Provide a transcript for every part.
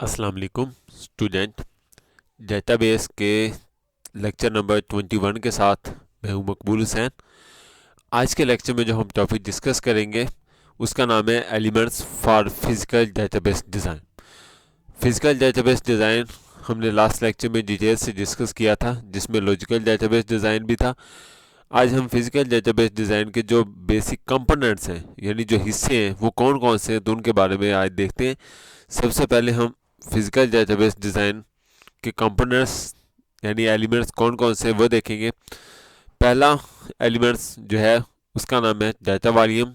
अस्सलाम वालेकुम student. Database के लेक्चर नंबर 21 के साथ मैं हूं मकबूल हुसैन। आज के लेक्चर में जो हम टॉपिक डिस्कस करेंगे उसका नाम है elements for physical database design. Physical database design हमने लास्ट लेक्चर में डिटेल से डिस्कस किया था, जिसमें लॉजिकल डेटाबेस डिज़ाइन भी था। आज हम फिज़िकल डेटाबेस डिज़ाइन के जो बेसिक कंपोनेंट्स हैं, यानी जो हिस्से हैं, वो कौन कौन से हैं, तो उनके बारे में आज देखते हैं। सबसे पहले हम फिज़िकल डेटाबेस डिज़ाइन के कंपोनेंट्स यानी एलिमेंट्स कौन कौन से वो देखेंगे। पहला एलिमेंट्स जो है उसका नाम है data volume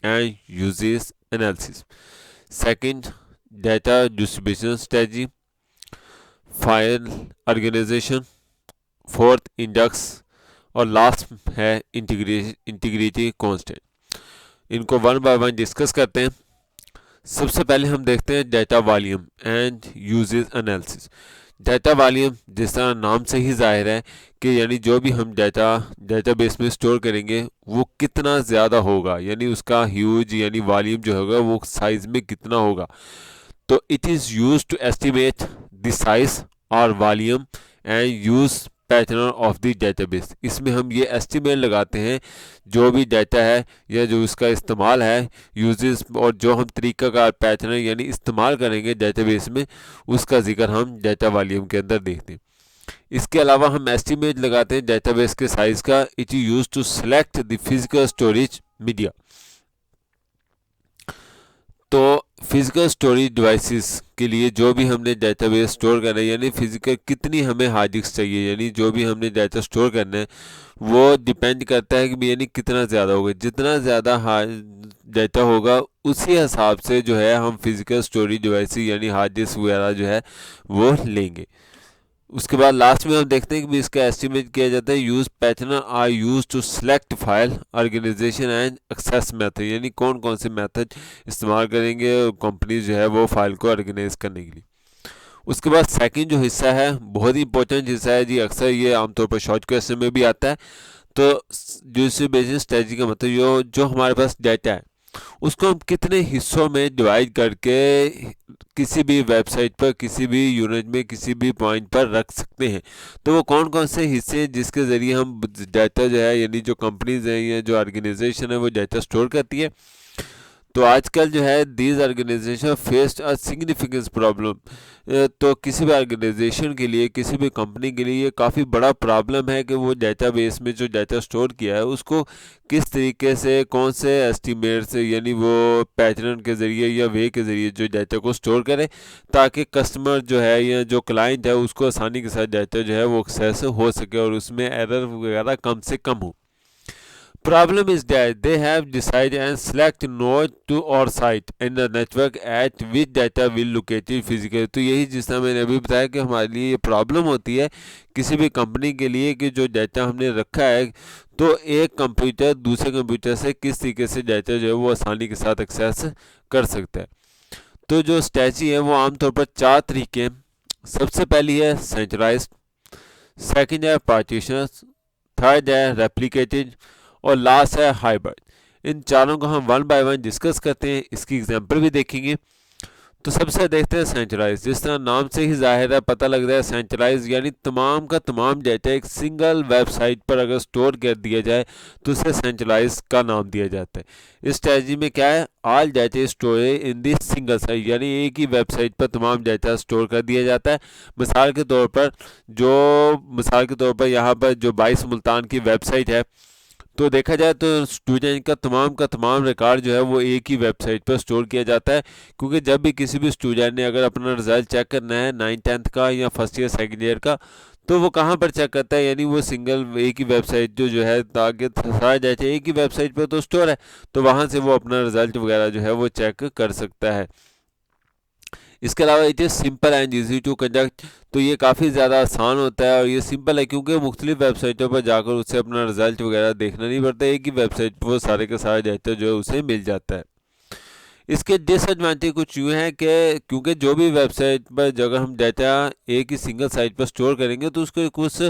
and usage analysis. Second, data distribution strategy. File organisation. Fourth, index. और लास्ट है इंटीग्रिटी कांस्टेंट। इनको वन बाय वन डिस्कस करते हैं। सबसे पहले हम देखते हैं data volume and usage analysis. Data volume जिस तरह नाम से ही जाहिर है कि यानी जो भी हम डेटाबेस में स्टोर करेंगे वो कितना ज़्यादा होगा, यानी उसका ह्यूज यानी वॉल्यूम जो होगा वो साइज़ में कितना होगा। तो it is use to estimate the size और volume and use pattern of the database. इसमें हम ये एस्टिमेट लगाते हैं जो भी डाटा है या जो उसका इस्तेमाल है, यूजेस और जो हम तरीक़ाकार पैटर्न यानी इस्तेमाल करेंगे डेटाबेस में, उसका जिक्र हम डाटा वॉल्यूम के अंदर देखते हैं। इसके अलावा हम एस्टिमेट लगाते हैं डेटाबेस के साइज़ का। It is use to select the physical storage media. तो फिजिकल स्टोरेज डिवाइसेस के लिए जो भी हमने डेटाबेस स्टोर करना है, यानी फिजिकल कितनी हमें हार्ड डिस्क चाहिए, यानी जो भी हमने डाटा स्टोर करना है वो डिपेंड करता है कि यानी कितना ज़्यादा होगा। जितना ज़्यादा हार्ड डाटा होगा उसी हिसाब से जो है हम फिजिकल स्टोरेज डिवाइसेस यानी हार्ड डिस्क वगैरह जो है वो लेंगे। उसके बाद लास्ट में हम देखते हैं कि इसका एस्टिमेट किया जाता है। Use pattern are use to select file organisation and access method, यानी कौन कौन से मेथड इस्तेमाल करेंगे कंपनी जो है वो फाइल को ऑर्गेनाइज करने के लिए। उसके बाद सेकंड जो हिस्सा है बहुत ही इंपॉर्टेंट हिस्सा है जी, अक्सर ये आमतौर पर शॉर्ट क्वेश्चन में भी आता है। तो डिस्ट्रीब्यूशन स्ट्रेटजी का मतलब जो हमारे पास डाटा है उसको हम कितने हिस्सों में डिवाइड करके किसी भी वेबसाइट पर किसी भी यूनिट में किसी भी पॉइंट पर रख सकते हैं। तो वो कौन कौन से हिस्से हैं जिसके ज़रिए हम डाटा जो है यानी जो कंपनीज हैं या जो ऑर्गेनाइजेशन है वो डाटा स्टोर करती है। तो आजकल जो है these organisation faced a significance problem. तो किसी भी ऑर्गेनाइजेशन के लिए किसी भी कंपनी के लिए ये काफ़ी बड़ा प्रॉब्लम है कि वो डेटाबेस में जो डाटा स्टोर किया है उसको किस तरीके से कौन से एस्टिमेट से यानी वो पैटर्न के ज़रिए या वे के ज़रिए जो डाटा को स्टोर करे, ताकि कस्टमर जो है या जो क्लाइंट है उसको आसानी के साथ डाटा जो है वो एक्सेस हो सके और उसमें एरर वगैरह कम से कम हो। Problem is that they have decided and select node to or site in the network at which data will located physically। तो यही जिस तरह मैंने अभी बताया कि हमारे लिए ये प्रॉब्लम होती है किसी भी कंपनी के लिए कि जो डाटा हमने रखा है तो एक कंप्यूटर दूसरे कंप्यूटर से किस तरीके से डाटा जो है वो आसानी के साथ एक्सेस कर सकता है। तो जो स्ट्रेटजी है वो आमतौर पर चार तरीके हैं। सबसे पहली है सेंट्रलाइज्ड, सेकंड है पार्टीशन, थर्ड है रेप्लिकेटेड और लास्ट है हाइब्रिड। इन चारों को हम वन बाय वन डिस्कस करते हैं, इसकी एग्जांपल भी देखेंगे। तो सबसे देखते हैं सेंट्रलाइज। जिस तरह नाम से ही जाहिर है, पता लग रहा है सेंट्रलाइज यानी तमाम का तमाम डाटा एक सिंगल वेबसाइट पर अगर स्टोर कर दिया जाए तो उसे सेंट्रलाइज का नाम दिया जाता है। इस स्ट्रेटजी में क्या है, all data storage in this single site, यानी एक ही वेबसाइट पर तमाम डाटा स्टोर कर दिया जाता है। मिसाल के तौर पर यहाँ पर जो 22 मुल्तान की वेबसाइट है, तो देखा जाए तो स्टूडेंट का तमाम रिकॉर्ड जो है वो एक ही वेबसाइट पर स्टोर किया जाता है। क्योंकि जब भी किसी भी स्टूडेंट ने अगर अपना रिजल्ट चेक करना है 9th-10th का या फर्स्ट ईयर सेकंड ईयर का, तो वो कहाँ पर चेक करता है, यानी वो सिंगल एक ही वेबसाइट जो है ताकि सारा डाटा एक ही वेबसाइट पर तो स्टोर है, तो वहाँ से वो अपना रिजल्ट वगैरह जो है वो चेक कर सकता है। इसके अलावा it is simple and easy to conduct. तो ये काफ़ी ज़्यादा आसान होता है और ये सिंपल है क्योंकि मुख्तलिफ वेबसाइटों पर जाकर उससे अपना रिजल्ट वगैरह देखना नहीं पड़ता, एक ही वेबसाइट पर वो सारे के सारे डाटा जो है उसे मिल जाता है। इसके डिसएडवांटेज कुछ यूँ है कि क्योंकि जो भी वेबसाइट पर अगर हम डाटा एक ही सिंगल साइट पर स्टोर करेंगे तो उसके कुछ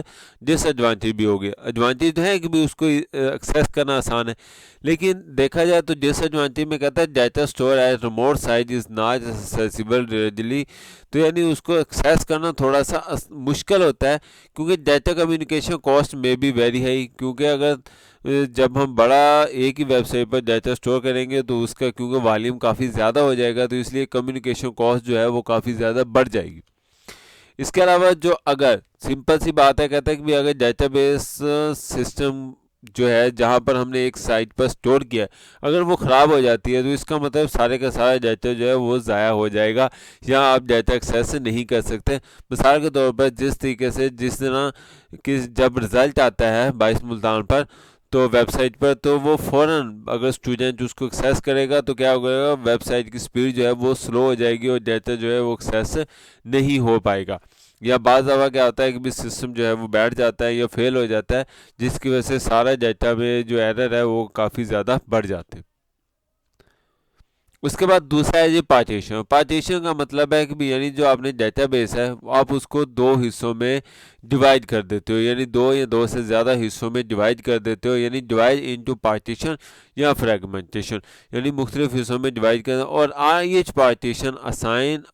डिसएडवांटेज भी होंगे। एडवांटेज तो है कि भी उसको एक्सेस करना आसान है, लेकिन देखा जाए तो डिसएडवांटेज में कहता है data store at remote site is not accessible readily. तो यानी उसको एक्सेस करना थोड़ा सा मुश्किल होता है, क्योंकि डाटा कम्युनिकेशन कॉस्ट में भी वेरी है। क्योंकि अगर जब हम बड़ा एक ही वेबसाइट पर डाटा स्टोर करेंगे तो उसका क्योंकि वॉल्यूम काफ़ी ज़्यादा हो जाएगा, तो इसलिए कम्युनिकेशन कॉस्ट जो है वो काफ़ी ज़्यादा बढ़ जाएगी। इसके अलावा जो अगर सिंपल सी बात है, कहता है कि भी अगर डेटाबेस सिस्टम जो है जहाँ पर हमने एक साइट पर स्टोर किया है, अगर वो ख़राब हो जाती है तो इसका मतलब सारे का सारा डाटा जो है वो ज़ाया हो जाएगा, या आप डाटा एक्सेस नहीं कर सकते। मिसाल के तौर पर जिस तरीके से जिस तरह कि जब रिज़ल्ट आता है 22 मुल्तान पर तो वेबसाइट पर, तो वो फ़ौरन अगर स्टूडेंट उसको एक्सेस करेगा तो क्या होगा, वेबसाइट की स्पीड जो है वो स्लो हो जाएगी और डाटा जो है वो एक्सेस नहीं हो पाएगा। या बाज़ दफ़ा क्या होता है कि भी सिस्टम जो है वो बैठ जाता है या फेल हो जाता है, जिसकी वजह से सारा डाटा में जो एरर है वो काफ़ी ज़्यादा बढ़ जाते हैं। उसके बाद दूसरा है जी पार्टीशन। पार्टीशन का मतलब है कि भी यानी जो आपने डेटाबेस है आप उसको दो हिस्सों में डिवाइड कर देते हो, यानी दो या दो से ज़्यादा हिस्सों में डिवाइड कर देते हो, यानी डिवाइड इनटू पार्टीशन या फ्रेगमेंटेशन, यानी मुख्तलिफ हिस्सों में डिवाइड कर। और each partition assign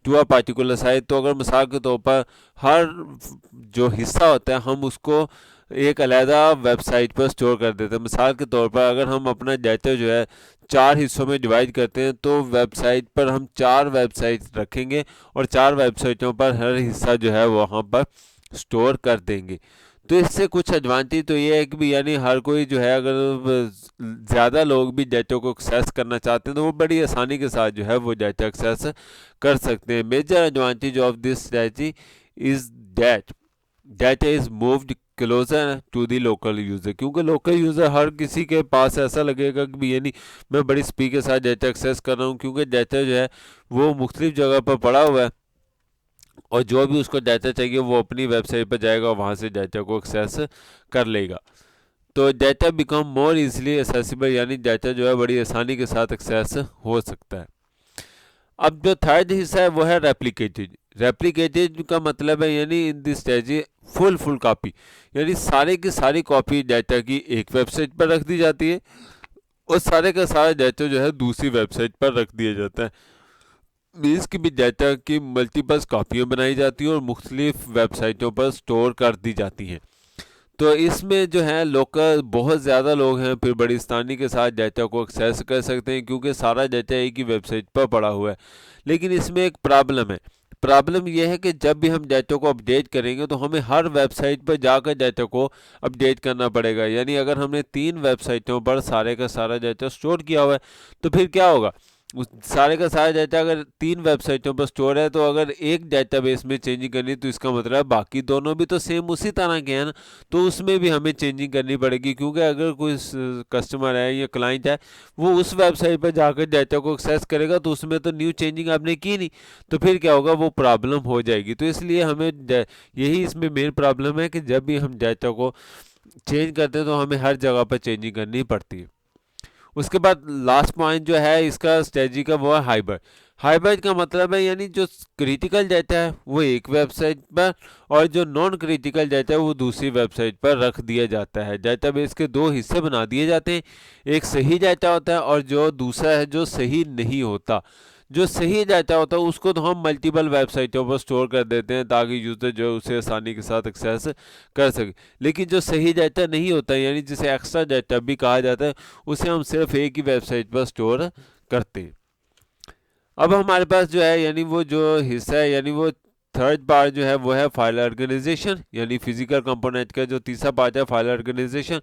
to a particular site. तो अगर मिसाल के तौर पर हर जो हिस्सा होता है हम उसको एक अलहदा वेबसाइट पर स्टोर कर देते हैं। मिसाल के तौर पर अगर हम अपना डाटा जो है 4 हिस्सों में डिवाइड करते हैं तो वेबसाइट पर हम 4 वेबसाइट रखेंगे और 4 वेबसाइटों पर हर हिस्सा जो है वहाँ पर स्टोर कर देंगे। तो इससे कुछ एडवांटेज तो ये है कि भी यानी हर कोई जो है अगर ज़्यादा लोग भी डाटा को एक्सेस करना चाहते हैं तो वो बड़ी आसानी के साथ जो है वो डाटा एक्सेस कर सकते हैं। Major advantage of this strategy is that data is moved closer to the local user. क्योंकि लोकल यूज़र हर किसी के पास ऐसा लगेगा कि ये नहीं मैं बड़ी स्पीड के साथ डाटा एक्सेस कर रहा हूँ, क्योंकि डाटा जो है वो मुख्तलिफ जगह पर पड़ा हुआ है और जो भी उसको डाटा चाहिए वो अपनी वेबसाइट पर जाएगा और वहाँ से डाटा को एक्सेस कर लेगा। तो data become more easily accessible, यानी डाटा जो है बड़ी आसानी के साथ एक्सेस हो सकता है। अब जो थर्ड हिस्सा है वो है रेप्लिकेटेड। रेप्लिकेटेड का मतलब है यानी in this strategy full copy, यानी सारे की सारी कॉपी डाटा की एक वेबसाइट पर रख दी जाती है और सारे का सारा डाटा जो है दूसरी वेबसाइट पर रख दिया जाता है। मीन्स की भी डाटा की मल्टीपल कॉपियाँ बनाई जाती हैं और मुख्तलिफ वेबसाइटों पर स्टोर कर दी जाती हैं। तो इसमें जो है लोकल बहुत ज़्यादा लोग हैं फिर बड़ी आसानी के साथ डाटा को एक्सेस कर सकते हैं, क्योंकि सारा डाटा एक ही वेबसाइट पर पड़ा हुआ है। लेकिन इसमें एक प्रॉब्लम है। प्रॉब्लम यह है कि जब भी हम डाटा को अपडेट करेंगे तो हमें हर वेबसाइट पर जाकर डाटा को अपडेट करना पड़ेगा। यानी अगर हमने 3 वेबसाइटों पर सारे का सारा डाटा स्टोर किया हुआ है तो फिर क्या होगा, उस सारे का सारा डाटा अगर 3 वेबसाइटों पर स्टोर है तो अगर एक डेटाबेस में चेंजिंग करनी तो इसका मतलब बाकी दोनों भी तो सेम उसी तरह के हैं ना, तो उसमें भी हमें चेंजिंग करनी पड़ेगी। क्योंकि अगर कोई कस्टमर है या क्लाइंट है वो उस वेबसाइट पर जाकर डाटा को एक्सेस करेगा तो उसमें तो न्यू चेंजिंग आपने की नहीं, तो फिर क्या होगा, वो प्रॉब्लम हो जाएगी। तो इसलिए हमें यही इसमें मेन प्रॉब्लम है कि जब भी हम डाटा को चेंज करते हैं तो हमें हर जगह पर चेंजिंग करनी पड़ती है। उसके बाद लास्ट पॉइंट जो है इसका स्ट्रेटजी का वो है हाइब्रिड। हाइब्रिड का मतलब है यानी जो क्रिटिकल डाटा है वो एक वेबसाइट पर और जो नॉन क्रिटिकल डाटा है वो दूसरी वेबसाइट पर रख दिया जाता है। डाटाबेस के दो हिस्से बना दिए जाते हैं, एक सही डाटा होता है और जो दूसरा है जो सही नहीं होता। जो सही डाटा होता है उसको तो हम मल्टीपल वेबसाइटों पर स्टोर कर देते हैं ताकि यूज़र जो है उसे आसानी के साथ एक्सेस कर सके। लेकिन जो सही डाटा नहीं होता यानी जिसे एक्स्ट्रा डाटा भी कहा जाता है उसे हम सिर्फ एक ही वेबसाइट पर स्टोर करते हैं। अब हमारे पास जो है यानी वो जो हिस्सा है यानी वो थर्ड पार्ट जो है वो है फाइल ऑर्गेनाइजेशन, यानी फिजिकल कंपोनेंट का जो तीसरा पार्ट है फाइल ऑर्गेनाइजेशन।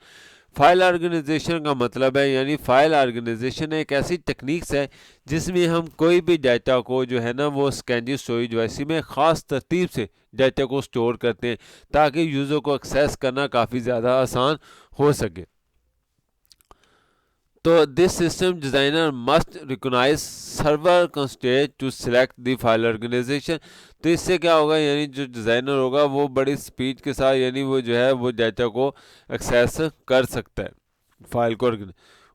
फाइल ऑर्गेनाइजेशन का मतलब है यानी फाइल ऑर्गेनाइजेशन एक ऐसी टेक्निक्स है जिसमें हम कोई भी डाटा को जो है ना वो सेकेंडरी स्टोरेज डिवाइस में ख़ास तरतीब से डाटा को स्टोर करते हैं ताकि यूज़र को एक्सेस करना काफ़ी ज़्यादा आसान हो सके। तो this system designer must recognise server constraint to select the file organisation. तो इससे क्या होगा, यानी जो डिज़ाइनर होगा वो बड़ी स्पीड के साथ यानी वो जो है वो डाटा को एक्सेस कर सकता है फाइल को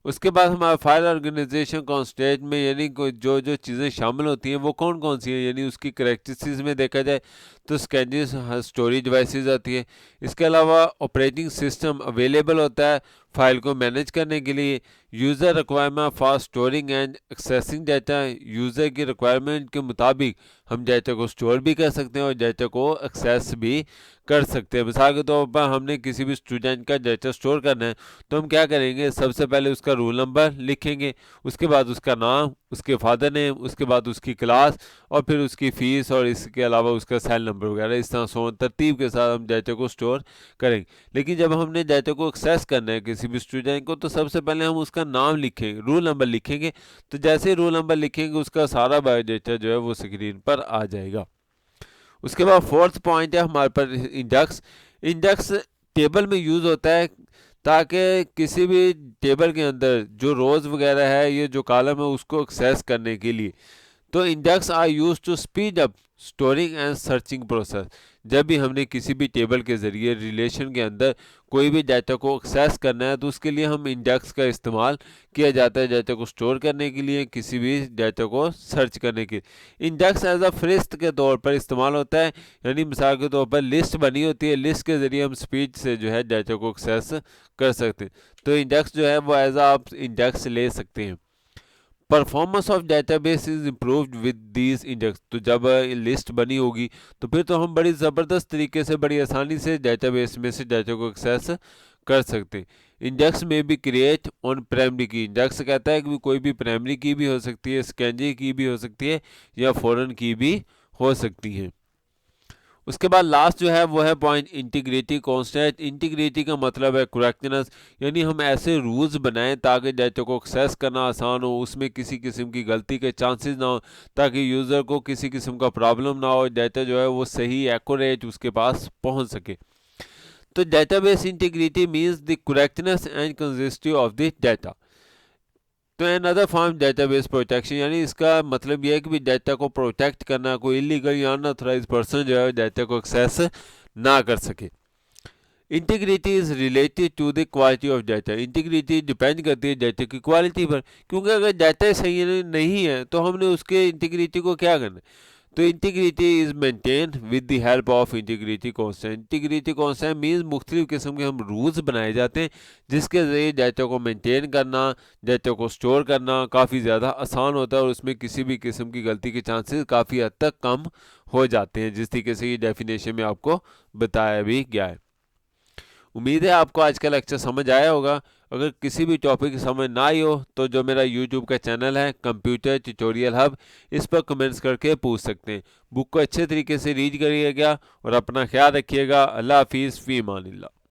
उसके बाद हमारा फाइल ऑर्गेनाइजेशन कॉन्स्टेंट में यानी जो जो चीज़ें शामिल होती हैं वो कौन कौन सी हैं, यानी उसकी करेक्टरिस्टिक्स में देखा जाए तो स्कैनर्स, स्टोरेज डिवाइसेस आती है। इसके अलावा ऑपरेटिंग सिस्टम अवेलेबल होता है फाइल को मैनेज करने के लिए। User requirement for storing and accessing data, user की रिक्वायरमेंट के मुताबिक हम डाटा को स्टोर भी कर सकते हैं और डाटा को एक्सेस भी कर सकते हैं। मिसाल के तौर पर हमने किसी भी स्टूडेंट का डाटा स्टोर करना है तो हम क्या करेंगे, सबसे पहले उसका रोल नंबर लिखेंगे, उसके बाद उसका नाम, उसके फादर नेम, उसके बाद उसकी क्लास और फिर उसकी फ़ीस और इसके अलावा उसका सेल नंबर वगैरह। इस तरह सो तरतीब के साथ हम डाटा को स्टोर करेंगे। लेकिन जब हमने डाटा को एक्सेस करना है किसी भी स्टूडेंट को तो सबसे पहले हम उसका नाम लिखेंगे, रोल नंबर लिखेंगे। तो जैसे ही रोल नंबर लिखेंगे उसका सारा बायोडाटा जो है वो स्क्रीन पर आ जाएगा। उसके बाद फोर्थ पॉइंट है हमारे पास इंडेक्स। इंडेक्स टेबल में यूज़ होता है ताकि किसी भी टेबल के अंदर जो रोज़ वगैरह है, ये जो कॉलम है, उसको एक्सेस करने के लिए। तो index are use to speed up storing and searching process. जब भी हमने किसी भी टेबल के ज़रिए रिलेशन के अंदर कोई भी डाटा को एक्सेस करना है तो उसके लिए हम इंडेक्स का इस्तेमाल किया जाता है, डाटा को स्टोर करने के लिए, किसी भी डाटा को सर्च करने के लिए। इंडेक्स एज अ फहरिस्त के तौर पर इस्तेमाल होता है, यानी मिसाल के तौर पर लिस्ट बनी होती है, लिस्ट के ज़रिए हम स्पीड से जो है डाटा को एक्सेस कर सकते हैं। तो इंडेक्स जो है वो एज आप इंडेक्स ले सकते हैं। Performance of database is improved with these index. तो जब लिस्ट बनी होगी तो फिर तो हम बड़ी ज़बरदस्त तरीके से, बड़ी आसानी से डेटाबेस में से डाटा को एक्सेस कर सकते हैं। इंडेक्स में भी क्रिएट ऑन प्राइमरी की। इंडेक्स कहता है कि कोई भी प्राइमरी की भी हो सकती है, सेकेंडरी की भी हो सकती है या फॉरेन की भी हो सकती है। उसके बाद लास्ट जो है वो है पॉइंट इंटीग्रिटी कॉन्स्टेंट। इंटीग्रिटी का मतलब है करेक्टनेस, यानी हम ऐसे रूल्स बनाएं ताकि डाटा को एक्सेस करना आसान हो, उसमें किसी किस्म की गलती के चांसेस ना हो, ताकि यूज़र को किसी किस्म का प्रॉब्लम ना हो, डाटा जो है वो सही एक्यूरेट उसके पास पहुंच सके। तो database integrity means the correctness and consistency of the data. तो अनदर फॉर्म डेटाबेस प्रोटेक्शन, यानी इसका मतलब यह है कि भी डाटा को प्रोटेक्ट करना, कोई इलीगल या अनऑथराइज पर्सन जो है डाटा को एक्सेस ना कर सके। Integrity is related to the quality of data. Integrity depend करती है डाटा की क्वालिटी पर, क्योंकि अगर डाटा सही नहीं है तो हमने उसके इंटीग्रिटी को क्या करना है। तो integrity is maintain with the help of integrity constant. Integrity constant means मुख्तलिफ किस्म के हम रूल्स बनाए जाते हैं जिसके ज़रिए डाटा को मेंटेन करना, डाटा को स्टोर करना काफ़ी ज़्यादा आसान होता है और उसमें किसी भी किस्म की गलती के चांसेस काफ़ी हद तक कम हो जाते हैं, जिस तरीके से ये डेफिनेशन में आपको बताया भी गया है। उम्मीद है आपको आज का लेक्चर समझ आया होगा। अगर किसी भी टॉपिक की समझ ना आई हो तो जो मेरा यूट्यूब का चैनल है कंप्यूटर ट्यूटोरियल हब, इस पर कमेंट्स करके पूछ सकते हैं। बुक को अच्छे तरीके से रीड करिएगा और अपना ख्याल रखिएगा। अल्लाह हाफिज़, फ़ी अमानिल्लाह।